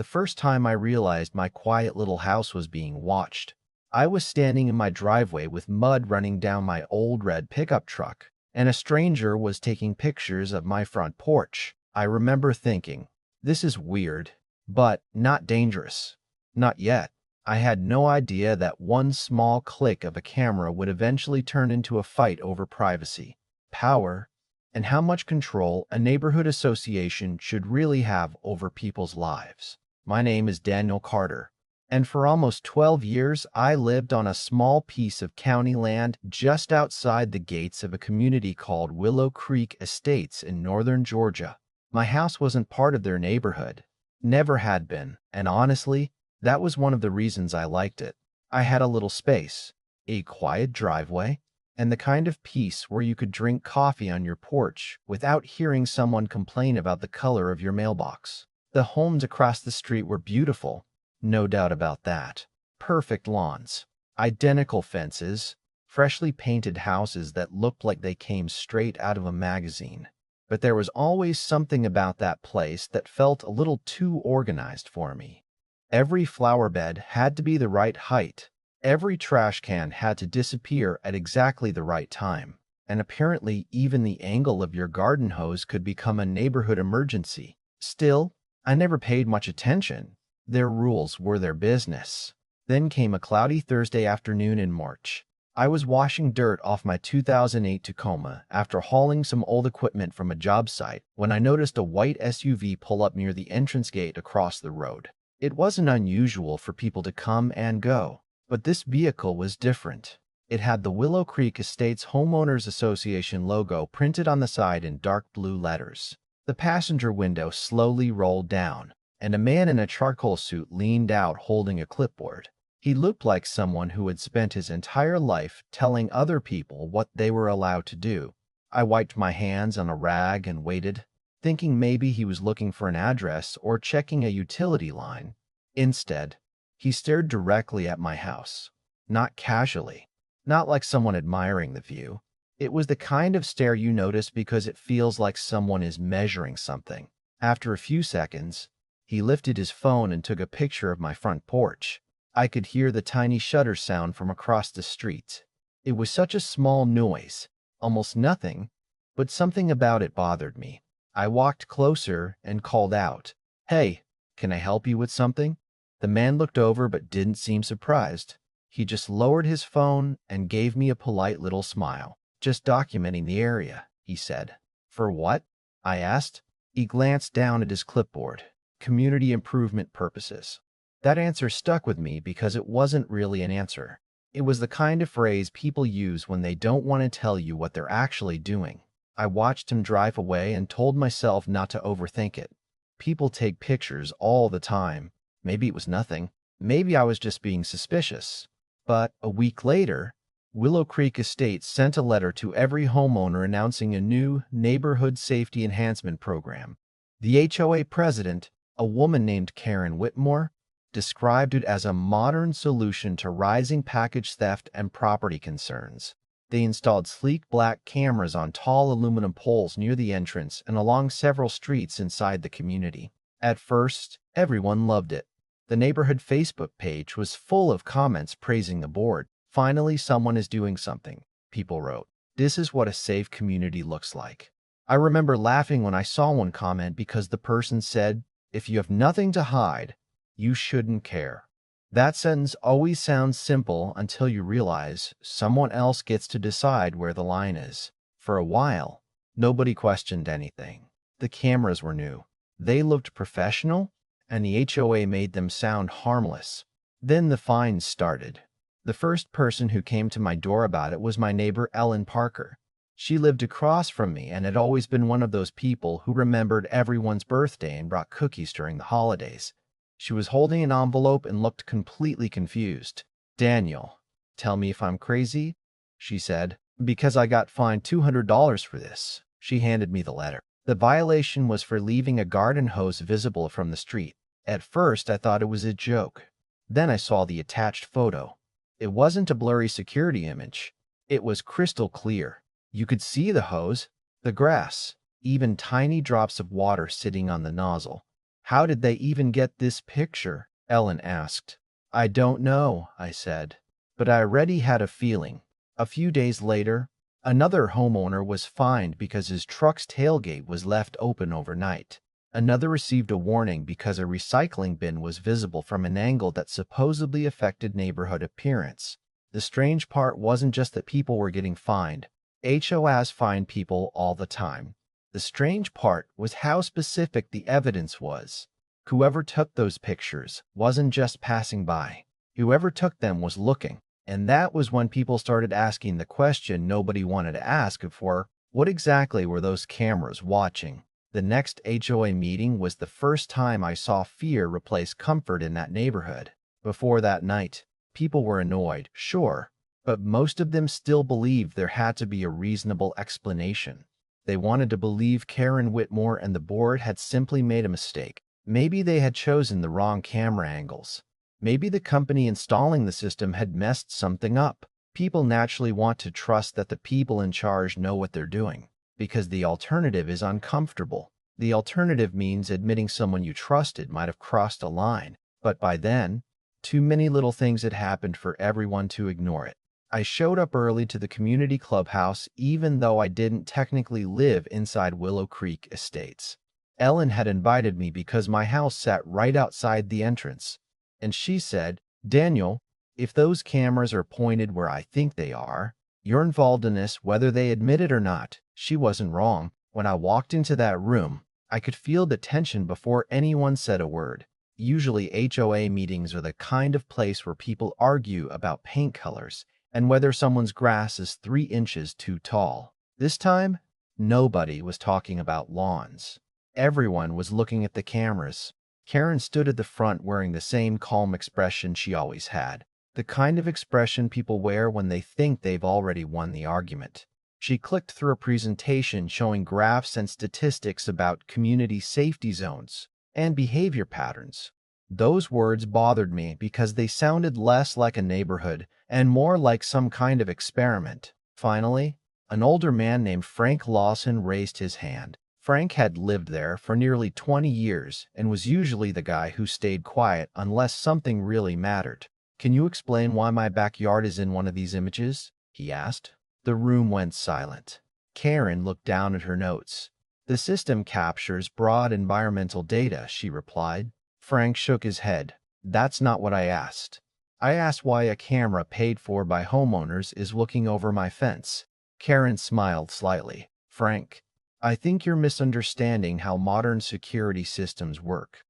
the first time I realized my quiet little house was being watched. I was standing in my driveway with mud running down my old red pickup truck, and a stranger was taking pictures of my front porch. I remember thinking, this is weird, but not dangerous. Not yet. I had no idea that one small click of a camera would eventually turn into a fight over privacy, power, and how much control a neighborhood association should really have over people's lives. My name is Daniel Carter, and for almost 12 years I lived on a small piece of county land just outside the gates of a community called Willow Creek Estates in northern Georgia. My house wasn't part of their neighborhood, never had been, and honestly, that was one of the reasons I liked it. I had a little space, a quiet driveway, and the kind of peace where you could drink coffee on your porch without hearing someone complain about the color of your mailbox. The homes across the street were beautiful, no doubt about that. Perfect lawns, identical fences, freshly painted houses that looked like they came straight out of a magazine. But there was always something about that place that felt a little too organized for me. Every flower bed had to be the right height. Every trash can had to disappear at exactly the right time. And apparently even the angle of your garden hose could become a neighborhood emergency. Still, I never paid much attention. Their rules were their business. Then came a cloudy Thursday afternoon in March. I was washing dirt off my 2008 Tacoma after hauling some old equipment from a job site when I noticed a white SUV pull up near the entrance gate across the road. It wasn't unusual for people to come and go, but this vehicle was different. It had the Willow Creek Estates Homeowners Association logo printed on the side in dark blue letters. The passenger window slowly rolled down, and a man in a charcoal suit leaned out holding a clipboard. He looked like someone who had spent his entire life telling other people what they were allowed to do. I wiped my hands on a rag and waited, thinking maybe he was looking for an address or checking a utility line. Instead, he stared directly at my house, not casually, not like someone admiring the view. It was the kind of stare you notice because it feels like someone is measuring something. After a few seconds, he lifted his phone and took a picture of my front porch. I could hear the tiny shutter sound from across the street. It was such a small noise, almost nothing, but something about it bothered me. I walked closer and called out, "Hey, can I help you with something?" The man looked over but didn't seem surprised. He just lowered his phone and gave me a polite little smile. "Just documenting the area," he said. "For what?" I asked. He glanced down at his clipboard. "Community improvement purposes." That answer stuck with me because it wasn't really an answer. It was the kind of phrase people use when they don't want to tell you what they're actually doing. I watched him drive away and told myself not to overthink it. People take pictures all the time. Maybe it was nothing. Maybe I was just being suspicious. But a week later, Willow Creek Estates sent a letter to every homeowner announcing a new neighborhood safety enhancement program. The HOA president, a woman named Karen Whitmore, described it as a modern solution to rising package theft and property concerns. They installed sleek black cameras on tall aluminum poles near the entrance and along several streets inside the community. At first, everyone loved it. The neighborhood Facebook page was full of comments praising the board. "Finally, someone is doing something," people wrote. "This is what a safe community looks like." I remember laughing when I saw one comment because the person said, "If you have nothing to hide, you shouldn't care." That sentence always sounds simple until you realize someone else gets to decide where the line is. For a while, nobody questioned anything. The cameras were new. They looked professional, and the HOA made them sound harmless. Then the fines started. The first person who came to my door about it was my neighbor Ellen Parker. She lived across from me and had always been one of those people who remembered everyone's birthday and brought cookies during the holidays. She was holding an envelope and looked completely confused. "Daniel, tell me if I'm crazy," she said, "because I got fined $200 for this." She handed me the letter. The violation was for leaving a garden hose visible from the street. At first, I thought it was a joke. Then I saw the attached photo. It wasn't a blurry security image. It was crystal clear. You could see the hose, the grass, even tiny drops of water sitting on the nozzle. How did they even get this picture? Ellen asked. I don't know, I said, but I already had a feeling. A few days later, another homeowner was fined because his truck's tailgate was left open overnight. Another received a warning because a recycling bin was visible from an angle that supposedly affected neighborhood appearance. The strange part wasn't just that people were getting fined. HOAs fined people all the time. The strange part was how specific the evidence was. Whoever took those pictures wasn't just passing by. Whoever took them was looking. And that was when people started asking the question nobody wanted to ask before: what exactly were those cameras watching? The next HOA meeting was the first time I saw fear replace comfort in that neighborhood. Before that night, people were annoyed, sure, but most of them still believed there had to be a reasonable explanation. They wanted to believe Karen Whitmore and the board had simply made a mistake. Maybe they had chosen the wrong camera angles. Maybe the company installing the system had messed something up. People naturally want to trust that the people in charge know what they're doing, because the alternative is uncomfortable. The alternative means admitting someone you trusted might have crossed a line, but by then, too many little things had happened for everyone to ignore it. I showed up early to the community clubhouse even though I didn't technically live inside Willow Creek Estates. Ellen had invited me because my house sat right outside the entrance, and she said, Daniel, if those cameras are pointed where I think they are, you're involved in this whether they admit it or not. She wasn't wrong. When I walked into that room, I could feel the tension before anyone said a word. Usually HOA meetings are the kind of place where people argue about paint colors and whether someone's grass is 3 inches too tall. This time, nobody was talking about lawns. Everyone was looking at the cameras. Karen stood at the front wearing the same calm expression she always had, the kind of expression people wear when they think they've already won the argument. She clicked through a presentation showing graphs and statistics about community safety zones and behavior patterns. Those words bothered me because they sounded less like a neighborhood and more like some kind of experiment. Finally, an older man named Frank Lawson raised his hand. Frank had lived there for nearly 20 years and was usually the guy who stayed quiet unless something really mattered. Can you explain why my backyard is in one of these images? He asked. The room went silent. Karen looked down at her notes. The system captures broad environmental data, she replied. Frank shook his head. That's not what I asked. I asked why a camera paid for by homeowners is looking over my fence. Karen smiled slightly. Frank, I think you're misunderstanding how modern security systems work.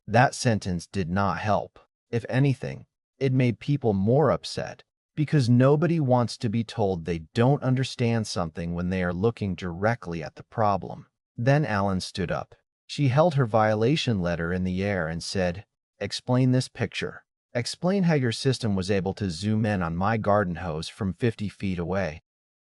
That sentence did not help. If anything, it made people more upset, because nobody wants to be told they don't understand something when they are looking directly at the problem. Then Ellen stood up. She held her violation letter in the air and said, Explain this picture. Explain how your system was able to zoom in on my garden hose from 50 feet away.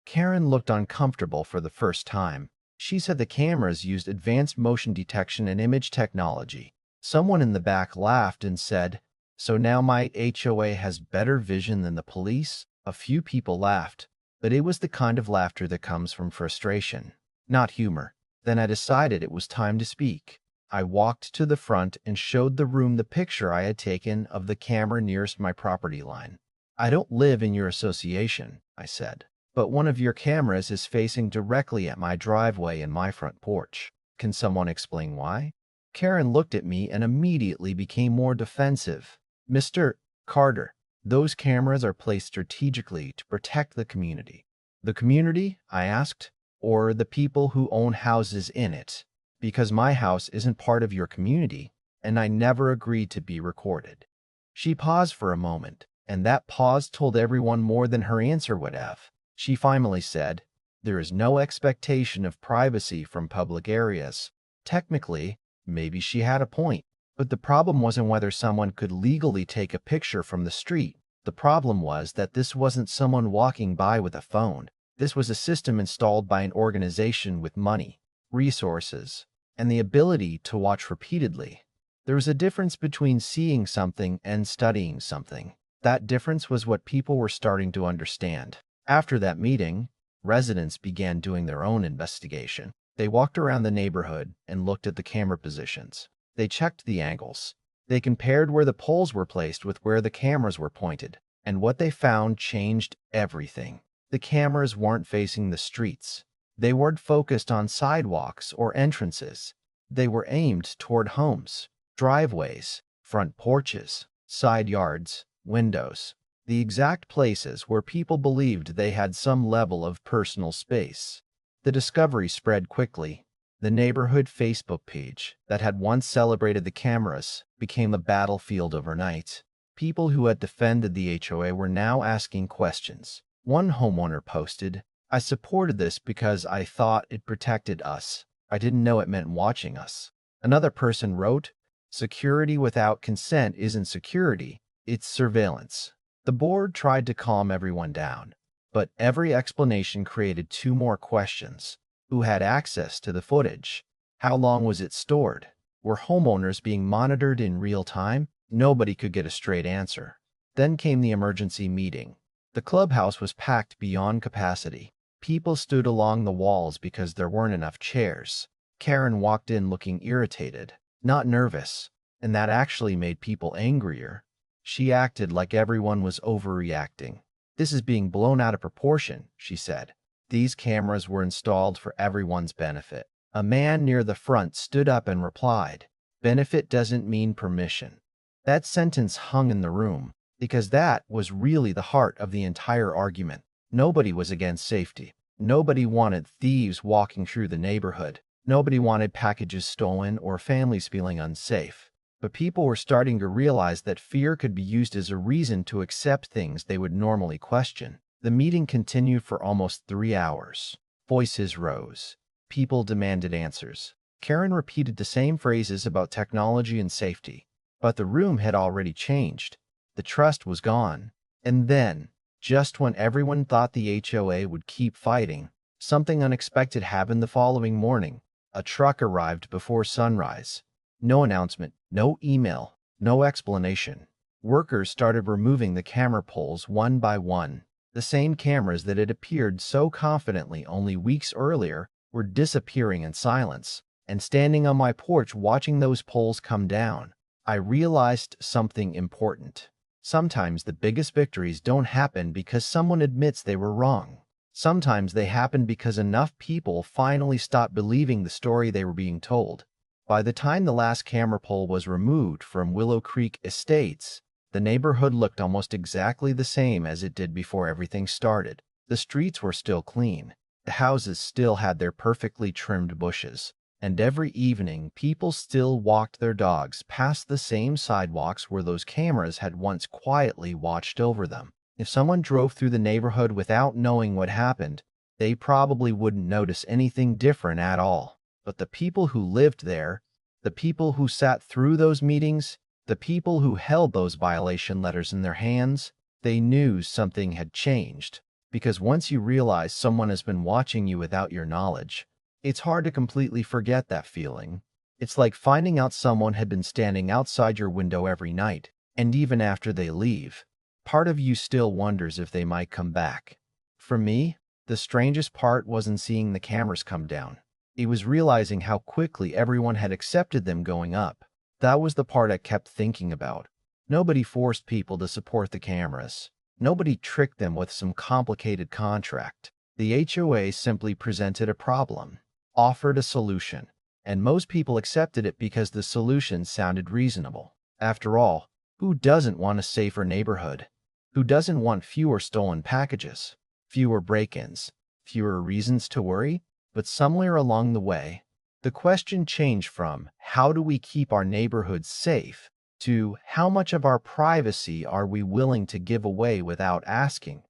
Karen looked uncomfortable for the first time. She said the cameras used advanced motion detection and image technology. Someone in the back laughed and said, So now my HOA has better vision than the police? A few people laughed, but it was the kind of laughter that comes from frustration, not humor. Then I decided it was time to speak. I walked to the front and showed the room the picture I had taken of the camera nearest my property line. I don't live in your association, I said, but one of your cameras is facing directly at my driveway and my front porch. Can someone explain why? Karen looked at me and immediately became more defensive. Mr. Carter, those cameras are placed strategically to protect the community. The community? I asked. Or the people who own houses in it? Because my house isn't part of your community, and I never agreed to be recorded. She paused for a moment, and that pause told everyone more than her answer would have. She finally said, There is no expectation of privacy from public areas. Technically, maybe she had a point, but the problem wasn't whether someone could legally take a picture from the street. The problem was that this wasn't someone walking by with a phone. This was a system installed by an organization with money, resources, and the ability to watch repeatedly. There was a difference between seeing something and studying something. That difference was what people were starting to understand. After that meeting, residents began doing their own investigation. They walked around the neighborhood and looked at the camera positions. They checked the angles. They compared where the poles were placed with where the cameras were pointed, and what they found changed everything. The cameras weren't facing the streets. They weren't focused on sidewalks or entrances. They were aimed toward homes, driveways, front porches, side yards, windows, the exact places where people believed they had some level of personal space. The discovery spread quickly. The neighborhood Facebook page that had once celebrated the cameras became a battlefield overnight. People who had defended the HOA were now asking questions. One homeowner posted, "I supported this because I thought it protected us. I didn't know it meant watching us." Another person wrote, "Security without consent isn't security, it's surveillance." The board tried to calm everyone down, but every explanation created two more questions. Who had access to the footage? How long was it stored? Were homeowners being monitored in real time? Nobody could get a straight answer. Then came the emergency meeting. The clubhouse was packed beyond capacity. People stood along the walls because there weren't enough chairs. Karen walked in looking irritated, not nervous, and that actually made people angrier. She acted like everyone was overreacting. "This is being blown out of proportion," she said. These cameras were installed for everyone's benefit. A man near the front stood up and replied, "Benefit doesn't mean permission." That sentence hung in the room, because that was really the heart of the entire argument. Nobody was against safety. Nobody wanted thieves walking through the neighborhood. Nobody wanted packages stolen or families feeling unsafe. But people were starting to realize that fear could be used as a reason to accept things they would normally question. The meeting continued for almost 3 hours. Voices rose. People demanded answers. Karen repeated the same phrases about technology and safety. But the room had already changed. The trust was gone. And then, just when everyone thought the HOA would keep fighting, something unexpected happened the following morning. A truck arrived before sunrise. No announcement, no email, no explanation. Workers started removing the camera poles one by one. The same cameras that had appeared so confidently only weeks earlier were disappearing in silence. And standing on my porch watching those poles come down, I realized something important. Sometimes the biggest victories don't happen because someone admits they were wrong. Sometimes they happen because enough people finally stopped believing the story they were being told. By the time the last camera pole was removed from Willow Creek Estates, the neighborhood looked almost exactly the same as it did before everything started. The streets were still clean. The houses still had their perfectly trimmed bushes. And every evening, people still walked their dogs past the same sidewalks where those cameras had once quietly watched over them. If someone drove through the neighborhood without knowing what happened, they probably wouldn't notice anything different at all. But the people who lived there, the people who sat through those meetings, the people who held those violation letters in their hands, they knew something had changed. Because once you realize someone has been watching you without your knowledge, it's hard to completely forget that feeling. It's like finding out someone had been standing outside your window every night, and even after they leave, part of you still wonders if they might come back. For me, the strangest part wasn't seeing the cameras come down. It was realizing how quickly everyone had accepted them going up. That was the part I kept thinking about. Nobody forced people to support the cameras. Nobody tricked them with some complicated contract. The HOA simply presented a problem, offered a solution, and most people accepted it because the solution sounded reasonable. After all, who doesn't want a safer neighborhood? Who doesn't want fewer stolen packages, fewer break-ins, fewer reasons to worry? But somewhere along the way, the question changed from how do we keep our neighborhoods safe to how much of our privacy are we willing to give away without asking?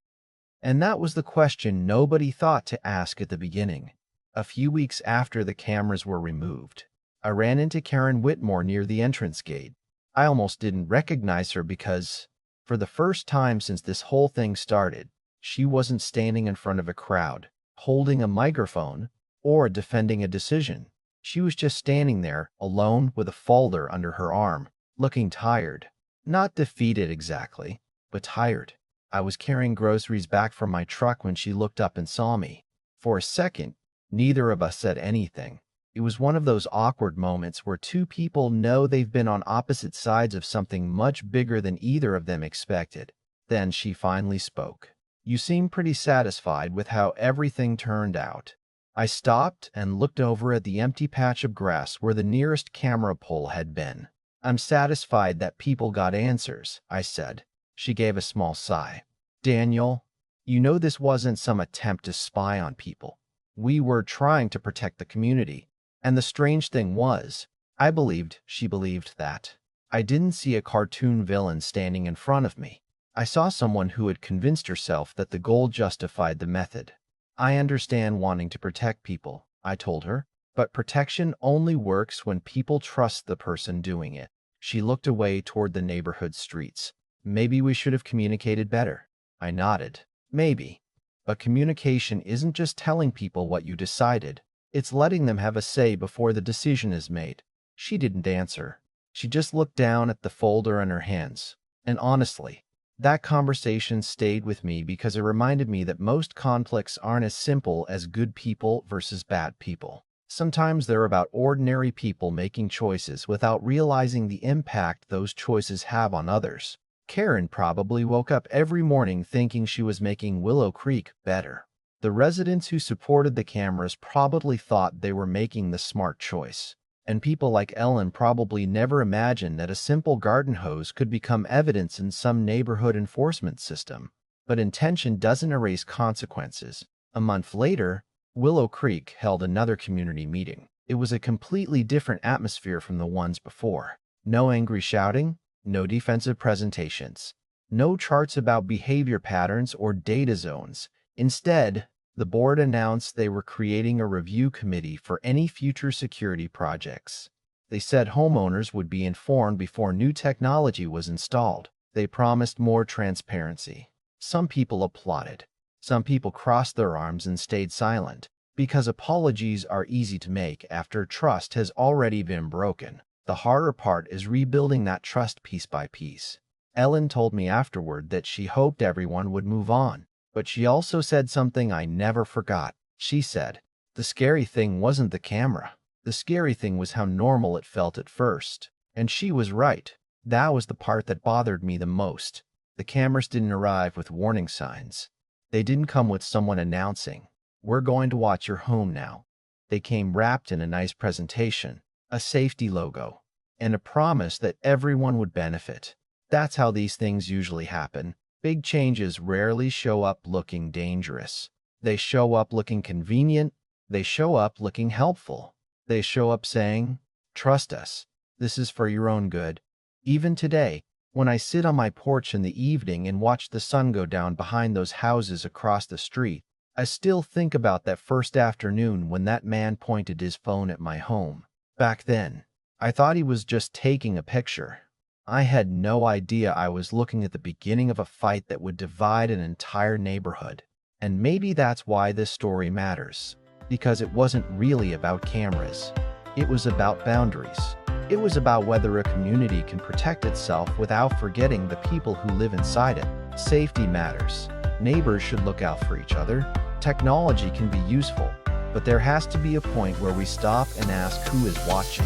And that was the question nobody thought to ask at the beginning. A few weeks after the cameras were removed, I ran into Karen Whitmore near the entrance gate. I almost didn't recognize her because, for the first time since this whole thing started, she wasn't standing in front of a crowd, holding a microphone, or defending a decision. She was just standing there, alone with a folder under her arm, looking tired. Not defeated exactly, but tired. I was carrying groceries back from my truck when she looked up and saw me. For a second, neither of us said anything. It was one of those awkward moments where two people know they've been on opposite sides of something much bigger than either of them expected. Then she finally spoke. "You seem pretty satisfied with how everything turned out." I stopped and looked over at the empty patch of grass where the nearest camera pole had been. "I'm satisfied that people got answers," I said. She gave a small sigh. "Daniel, you know this wasn't some attempt to spy on people. We were trying to protect the community. And the strange thing was, I believed she believed that. I didn't see a cartoon villain standing in front of me. I saw someone who had convinced herself that the goal justified the method. I understand wanting to protect people," I told her, "but protection only works when people trust the person doing it." She looked away toward the neighborhood streets. "Maybe we should have communicated better." I nodded. "Maybe. But communication isn't just telling people what you decided. It's letting them have a say before the decision is made." She didn't answer. She just looked down at the folder in her hands. And honestly, that conversation stayed with me because it reminded me that most conflicts aren't as simple as good people versus bad people. Sometimes they're about ordinary people making choices without realizing the impact those choices have on others. Karen probably woke up every morning thinking she was making Willow Creek better. The residents who supported the cameras probably thought they were making the smart choice. And people like Ellen probably never imagined that a simple garden hose could become evidence in some neighborhood enforcement system. But intention doesn't erase consequences. A month later, Willow Creek held another community meeting. It was a completely different atmosphere from the ones before. No angry shouting, no defensive presentations, no charts about behavior patterns or data zones. Instead, the board announced they were creating a review committee for any future security projects. They said homeowners would be informed before new technology was installed. They promised more transparency. Some people applauded. Some people crossed their arms and stayed silent, because apologies are easy to make after trust has already been broken. The harder part is rebuilding that trust piece by piece. Ellen told me afterward that she hoped everyone would move on. But she also said something I never forgot. She said, "The scary thing wasn't the camera. The scary thing was how normal it felt at first." And she was right. That was the part that bothered me the most. The cameras didn't arrive with warning signs. They didn't come with someone announcing, "We're going to watch your home now." They came wrapped in a nice presentation, a safety logo, and a promise that everyone would benefit. That's how these things usually happen. Big changes rarely show up looking dangerous. They show up looking convenient. They show up looking helpful. They show up saying, "Trust us. This is for your own good." Even today, when I sit on my porch in the evening and watch the sun go down behind those houses across the street, I still think about that first afternoon when that man pointed his phone at my home. Back then, I thought he was just taking a picture. I had no idea I was looking at the beginning of a fight that would divide an entire neighborhood. And maybe that's why this story matters, because it wasn't really about cameras. It was about boundaries. It was about whether a community can protect itself without forgetting the people who live inside it. Safety matters. Neighbors should look out for each other. Technology can be useful, but there has to be a point where we stop and ask who is watching,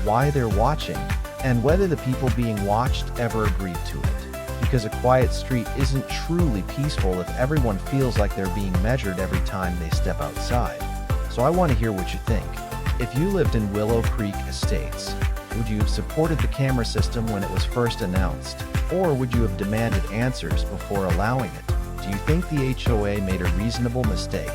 why they're watching, and whether the people being watched ever agreed to it. Because a quiet street isn't truly peaceful if everyone feels like they're being measured every time they step outside. So I want to hear what you think. If you lived in Willow Creek Estates, would you have supported the camera system when it was first announced? Or would you have demanded answers before allowing it? Do you think the HOA made a reasonable mistake?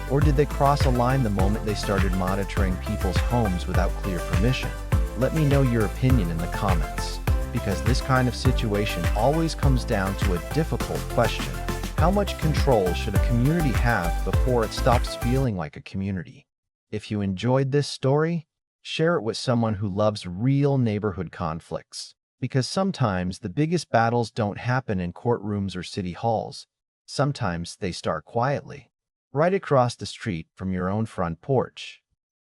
Or did they cross a line the moment they started monitoring people's homes without clear permission? Let me know your opinion in the comments, because this kind of situation always comes down to a difficult question. How much control should a community have before it stops feeling like a community? If you enjoyed this story, share it with someone who loves real neighborhood conflicts, because sometimes the biggest battles don't happen in courtrooms or city halls. Sometimes they start quietly, right across the street from your own front porch.